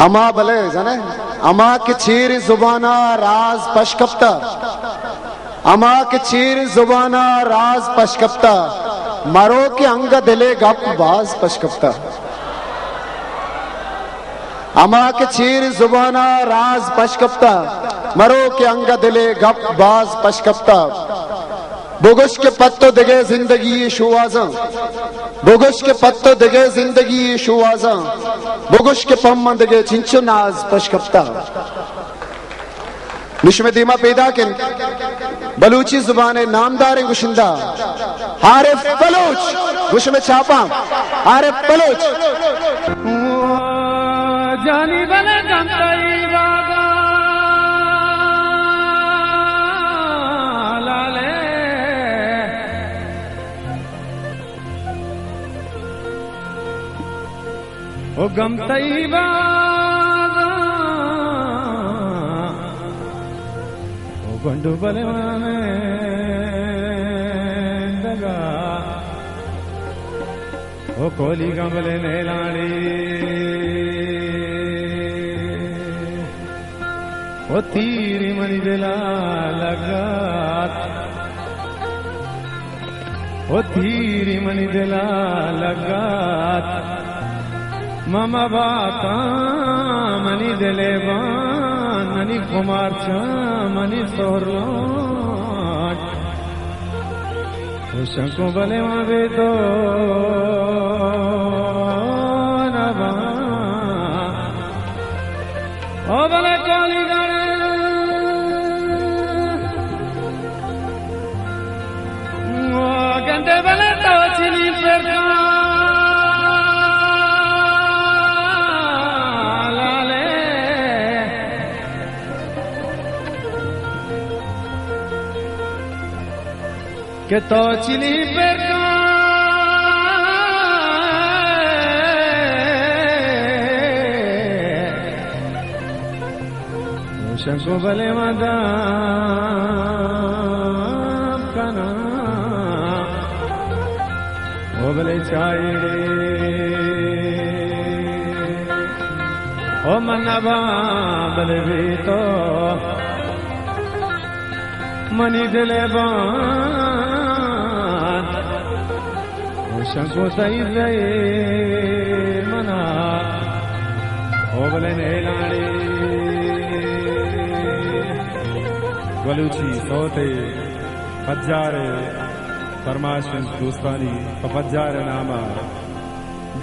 अमा भले जाने अमा के चीर जुबाना राज पशकप्ता अमा के चीर जुबाना राज पशकप्ता मरो के अंग दिले गप बाज पशकप्ता अमा के चीर जुबाना राज पशकप्ता मरो के अंग दिले गप बाज पशकप्ता बुगुश के पत्तो दिगे जिंदगी शुआजा बुगुश के पत्तो दिगे जिंदगी शुआजा बुगुश के पम्मा दिगे चिंचो नाज पशकप्ता निश्मे दीमा पैदा किन बलूची जुबान नामदार गुशिंदा हारिफ बलूच गुश में छापा हारिफ बलूच जानी बने गंतई बागा लाले ओ गंतई बागा ओ गंडू बले माने दगा ओ कोली गंबले नेलाड़ी ओ तीर मनी दिला लगात ओ तीर मनी दिला लगात ममा बाता मनी दिले बान मनी कुमार चा मनी सोहरलो ओ शंको बले मावे तो नबा ओ बले कोली गंदे बले तो चिनी पर लाले के तो चिनी पर शंको बले मादा कना ओ बले चाइरे ओ मनबा बले भी तो मनी दिले बान ओ शंको सही गए मना ओ बले नेलाड़ी बलूची सोते पज्जारे फरमाशन दोस्तानी पपज्जार नामा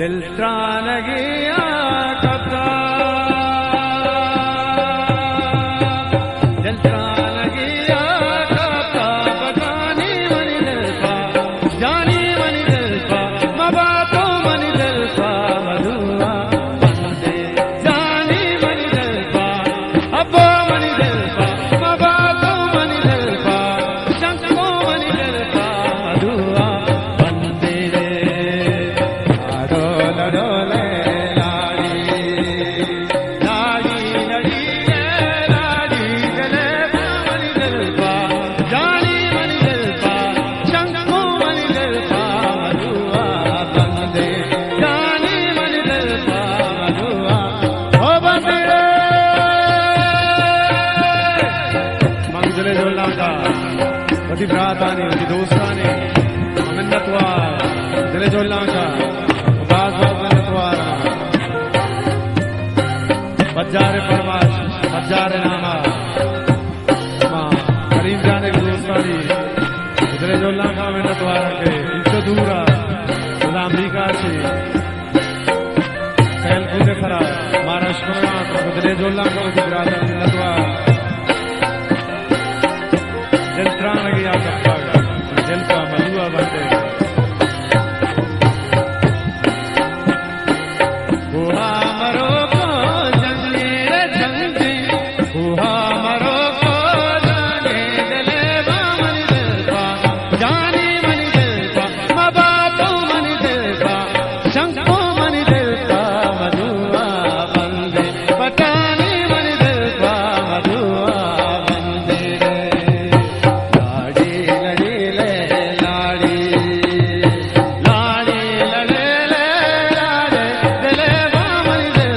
दिल त्रान गया कब्जा दिल त्रान गया कब्जा बजानी मनी दिल पा जानी मनी दिल पा मबातो मनी दिल पा मधुआ बंदे जानी मनी दिल पा अब्बो मनी दिल पा मबातो मनी दिल पा शंको मनी दिल पा मधुआ बंदे डोल डोले लाड़ी लाड़ी लड़ी लाड़ी गले मनी दिल पा जानी मनी दिल पा शंको मनी दिल पा मधुआ बंदे जानी मनी दिल पा मधुआ ओ बंदे मंगले जोला का वधी भ्रातानी वधी दोस्तानी मिन्नतवा दिले जोला का उदास मिन्नतवा बज्जारे फरमाश बज्जारे नामा मां करीम जाने की दोस्तानी दिले जोला का मिन्नतवा के इंचो दूरा खुदा अमेरिका से कैल खुदे खरा महाराष्ट्र में दिले जोला का वधी भ्राता मिन्नतवा दिल त्राण गया कप्पा दिल का मलुआ बनते हुआ मरो को जंगीर जंगी हुआ मरो को जाने दिले मनी दिल पा जानी मनी दिल पा मबातो मनी दिल पा शंको मनी दिल पा मधुआ बंदे पटानी मनी दिल पा मधुआ बंदे लाड़ी लड़ी ले लाड़ी लाड़ी लड़े ले लाड़े दिले मनी दिल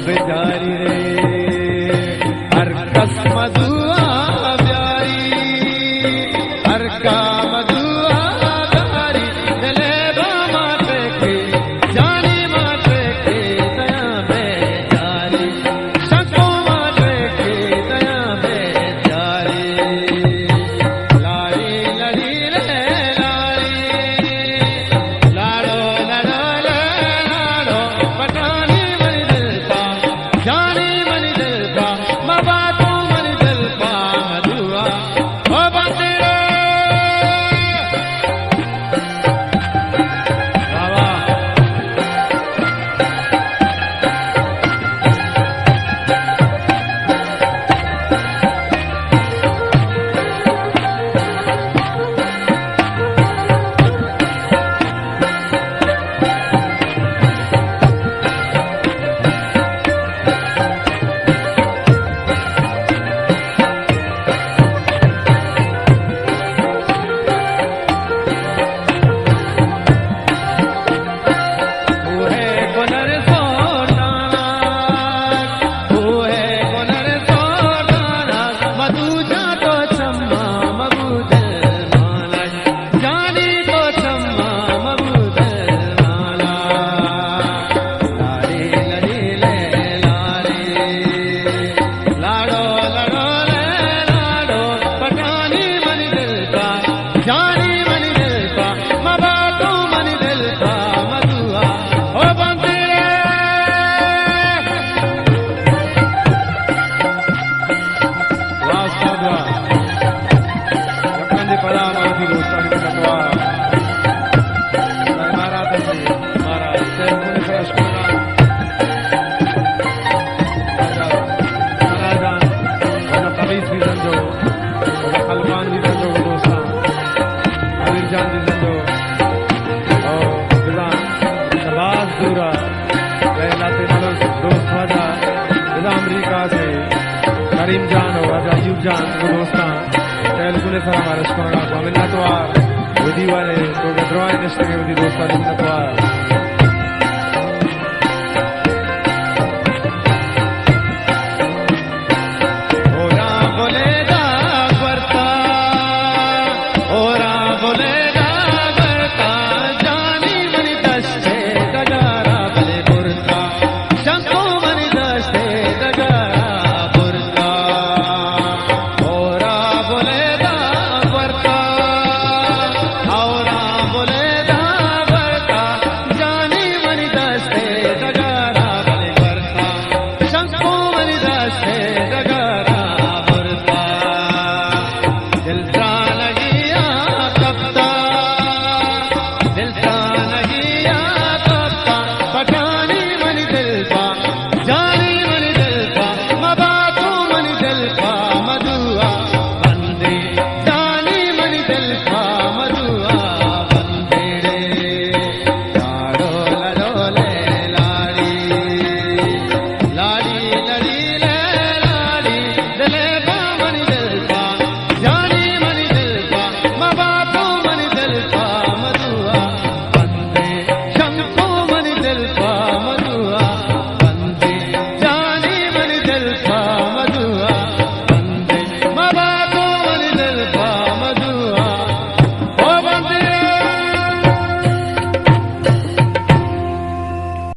बेचारी रे हर कस मधुआ प्यारी हर का मधुआ प्यारी चले माते के जानी माते के दया बेचारी सको माते के दया बेचारी लाड़ी लड़ी रे लाड़ी लाड़ो लड़ो ले लाड़ो पटानी मनी दिल का जानी मनी दिल का मबातो मनी दिल का मधुआ ओ बंदे बाबा करीम जान हो राजा अयूब जान को दोस्तां तेलुगु सर हमारे स्कोर का मिन्नतवार वधी वाले तो गद्रवाय निष्ठे के वधी दोस्तां मिन्नतवार